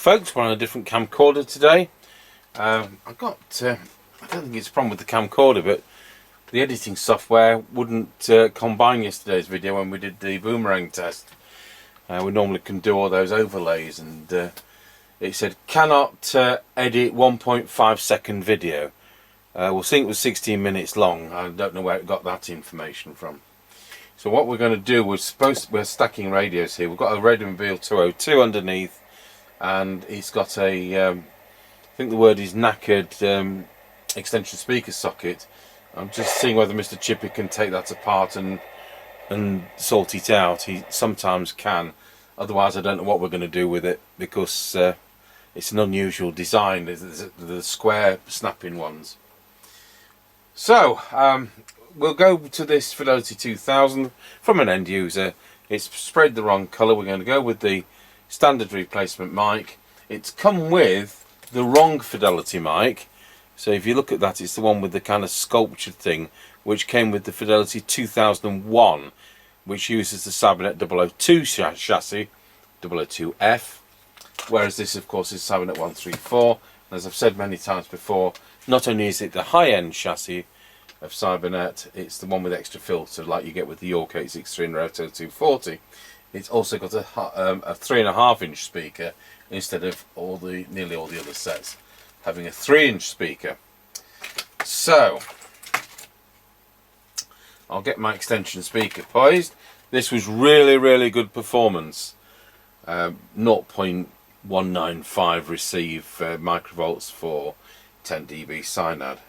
folks, we're on a different camcorder today. I don't think it's a problem with the camcorder, but the editing software wouldn't combine yesterday's video when we did the boomerang test. We normally can do all those overlays, and it said cannot edit 1.5 second video. We'll think it was 16 minutes long. I don't know where it got that information from. So what we're going to do, we're stacking radios here. We've got a Radiomobile 202 underneath, and it's got a I think the word is knackered extension speaker socket. I'm just seeing whether Mr. Chippie can take that apart and sort it out. He sometimes can. Otherwise I don't know what we're going to do with it, because it's an unusual design. There's the square snapping ones. So we'll go to this Fidelity 2000 from an end user. It's sprayed the wrong colour. We're going to go with the standard replacement mic. It's come with the wrong Fidelity mic. So if you look at that, it's the one with the kind of sculptured thing, which came with the Fidelity 2001, which uses the Cybernet 002 chassis, 002F, whereas this of course is Cybernet 134. As I've said many times before, not only is it the high-end chassis of Cybernet, it's the one with extra filter like you get with the York 863 and Roto 240. It's also got a 3.5-inch speaker instead of nearly all the other sets having a 3-inch speaker. So I'll get my extension speaker poised. This was really good performance. 0.195 receive microvolts for 10 dB synad.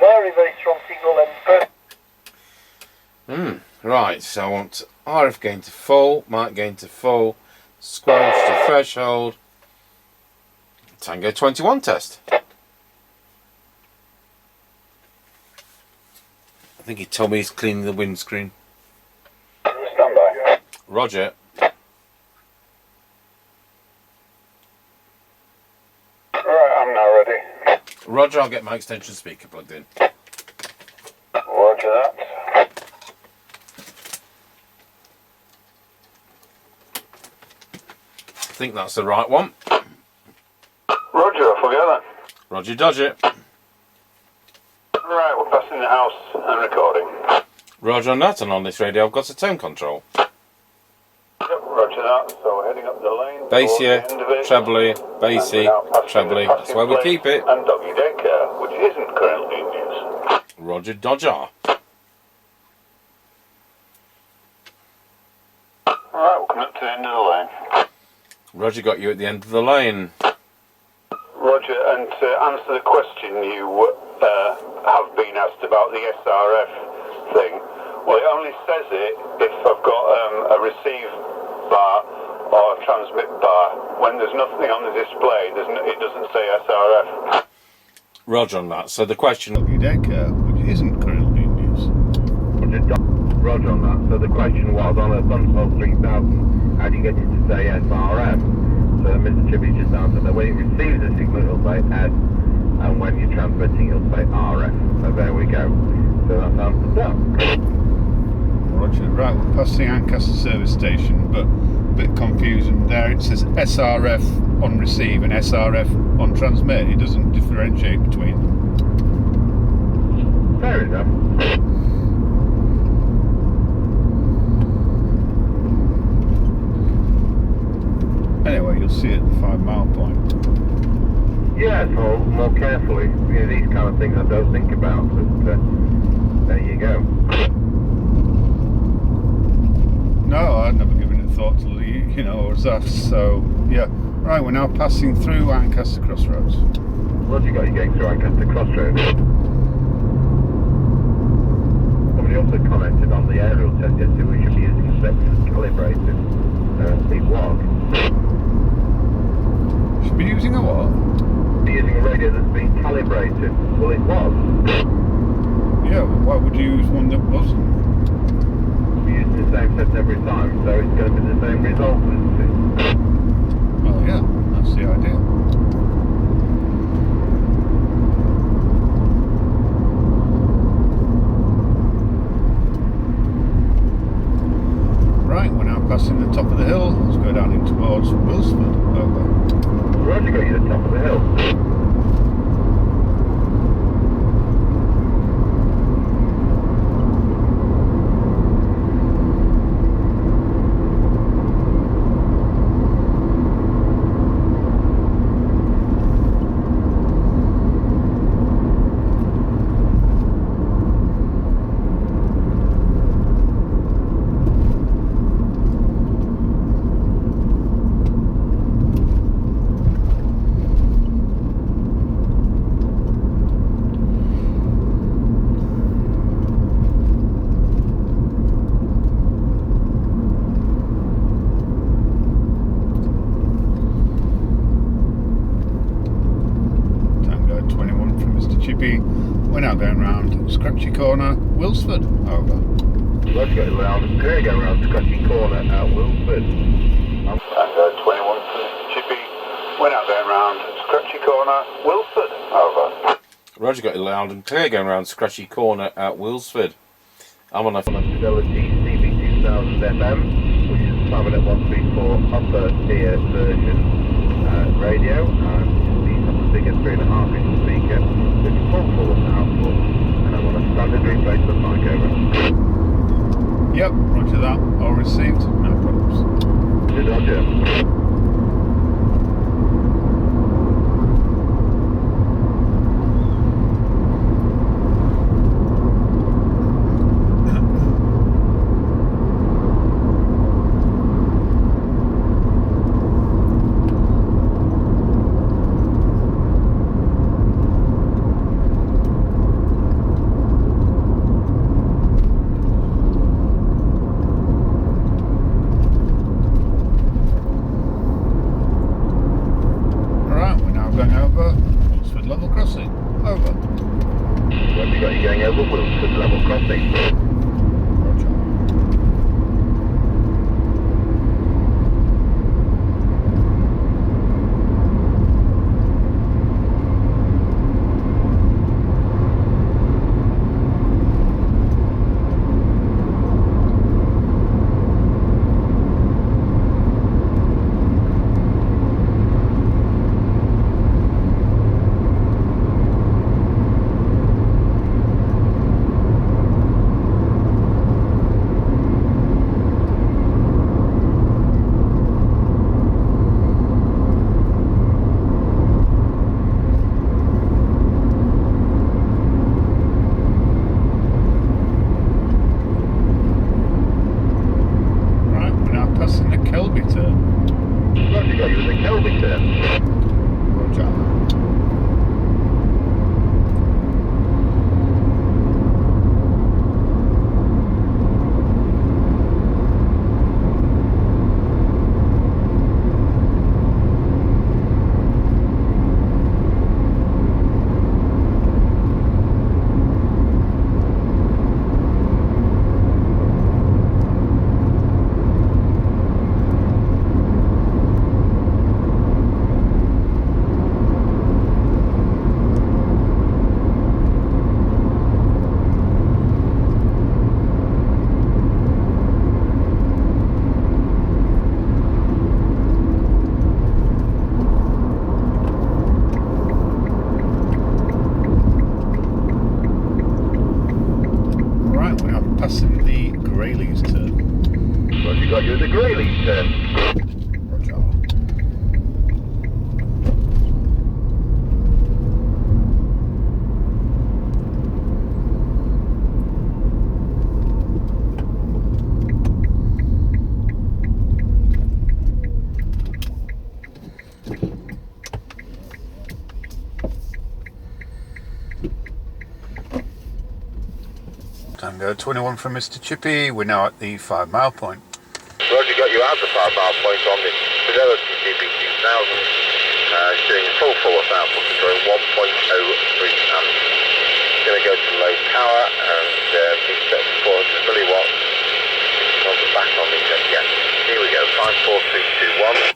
Very strong signal and right, so I want RF gain to full, mic gain to full, squelch to threshold, Tango 21 test. I think he told me he's cleaning the windscreen. Stand by. Roger. Right, I'm now ready. Roger, I'll get my extension speaker plugged in. Roger that. I think that's the right one. Roger, I forget that. Roger dodger. Right, we're passing the house and recording. Roger on that, and on this radio I've got a tone control. Yep, roger that. So we're heading up the lane. Bassier, trebly, bassy, trebly. That's where we keep it. And doggy daycare, which isn't currently in use. Roger dodger. Alright, we're coming up to the end of the lane. Roger got you at the end of the lane. Roger, and to answer the question you have been asked about the SRF thing, well, it only says it if I've got a receive bar or a transmit bar. When there's nothing on the display, it doesn't say SRF. Roger on that. So the question... Daycare, which isn't currently in use. Roger on that. So the question was, on a Thunderpole 3000, how do you get it to say SRF? So Mr. Chippie just answered that when it receives a signal it'll say S, and when you're transmitting it'll say RF. So there we go. So that's answered that. Roger. Right, we're past the Ancaster service station, but a bit confusing. There it says SRF on receive and SRF on transmit. It doesn't differentiate between them. Fair enough. Anyway, you'll see it at the 5 mile point. Yeah, so more carefully. These kind of things I don't think about, but there you go. No, I'd never given it thought till you know, or that. So yeah, right, we're now passing through Ancaster Crossroads. What you got? You getting through Ancaster Crossroads? Somebody also commented on the aerial test yesterday we should be using a separate calibrated speed walk. Should be using a what? Be using a radio that's been calibrated. Well, it was. Yeah, well, why would you use one that wasn't? We're using the same set every time, so it's going to be the same result, isn't it? Well, yeah, that's the idea. Right, we're now passing the the top of the hill. Let's go down in towards Wilsford. Over. Roger, got you to the top of the hill. Chippie. We're now going round Scratchy Corner, Wilsford. Over. Let's go round and clear, go round Scratchy Corner at Wilsford. Tango 21 for Mr. Chippie. We're now going round Scratchy Corner, Wilsford. Over. Roger, got you loud and clear going around Scratchy Corner at Wilsford. I'm on a Fidelity CB2000FM, which is Cybernet 134 upper tier version radio, and these have a bigger 3.5 inch speaker with full force output, and I'm on a standard replacement mic. Over. Yep, roger that. All received. No problems. Good, Roger. Going over Wilsford level crossing. Over. When we got you going over Wilsford level crossing. Roger. Roger, got you with the Kelby turn. Roger. Passing the Grayleys turn. Roger, got you with the Grayleys turn. Roger. Tango 21 from Mr. Chippie. We're now at the 5 mile point. Roger, got you out the 5 mile point on this Fidelity CB2000, showing full force output control 1.03 amps. Going to go to low power and be set to 400 milliwatts. On the back on the yes. Here we go. 54321.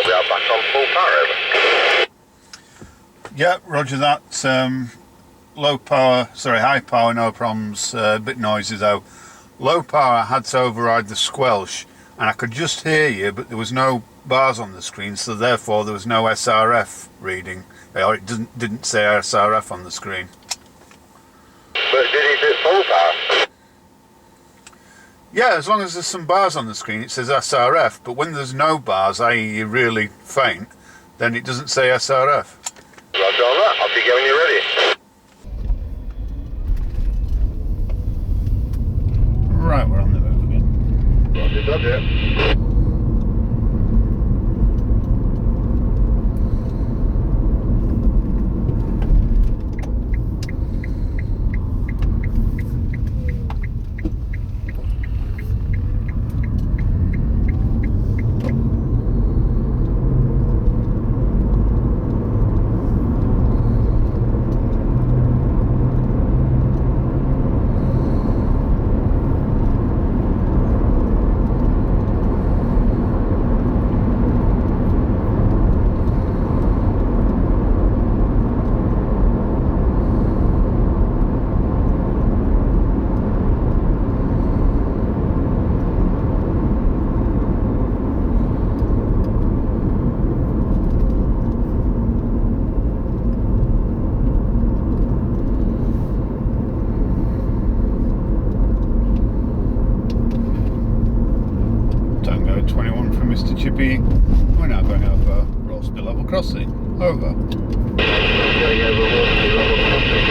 We are back on full power. Over. Yeah, roger that. high power, no problems, a bit noisy though. Low power, I had to override the squelch, and I could just hear you, but there was no bars on the screen, so therefore there was no SRF reading, or it didn't say SRF on the screen. But did he do full power? Yeah, as long as there's some bars on the screen, it says SRF, but when there's no bars, i.e. you're really faint, then it doesn't say SRF. Roger on that. I'll be going when you're ready. Right, we're on the move again. Roger. Mr. Chippie, we're now going over Rollsby level crossing. Over. Going over Rollsby level crossing.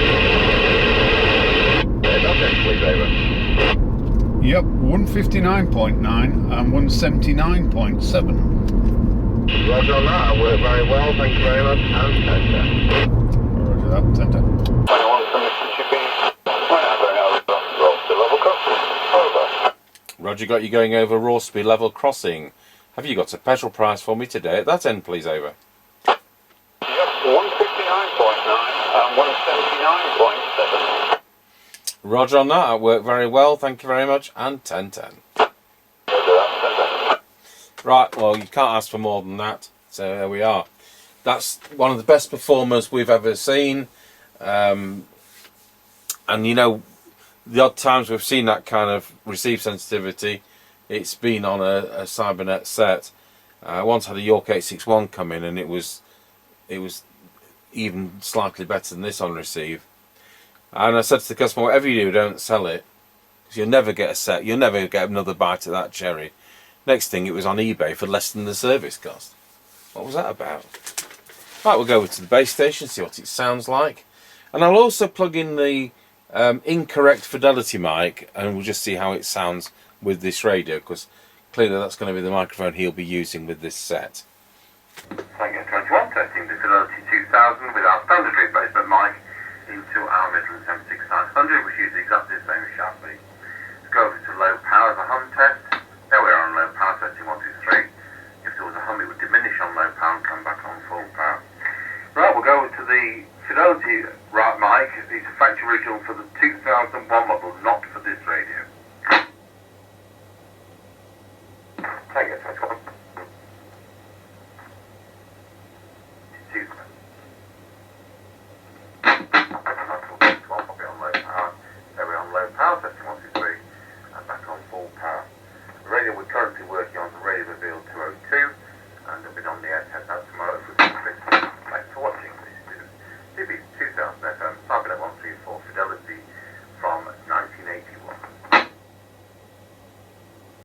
Please over. Yep, 159.9 and 179.7. Roger on that. Worked very well. Thank you very much. And tender. Roger that, tender. 21 from Mr. Chippie. We're now going over Rollsby level crossing. Over. Roger, got you going over Rollsby level crossing. Have you got a petrol price for me today at that end, please? Over. Yep, 159.9 and 179.7. Roger on that. That worked very well. Thank you very much. And 1010. Right, well, you can't ask for more than that. So there we are. That's one of the best performers we've ever seen. And you know, the odd times we've seen that kind of receive sensitivity, it's been on a Cybernet set. I once had a York 861 come in, and it was even slightly better than this on receive. And I said to the customer, whatever you do, don't sell it, because you'll never get a set, you'll never get another bite of that cherry. Next thing, it was on eBay for less than the service cost. What was that about? Right, we'll go over to the base station, see what it sounds like, and I'll also plug in the incorrect Fidelity mic, and we'll just see how it sounds with this radio, because clearly that's going to be the microphone he'll be using with this set. Thank you, 21, testing the Fidelity 2000 with our standard replacement mic into our Midland 76900, which uses exactly the same as Chippie. Let's go over to low power as a hum test. There we are on low power, testing 1, 2, 3. If there was a hum, it would diminish on low power and come back on full power. Right, we'll go over to the Fidelity right mic. It's a factory original for the 2001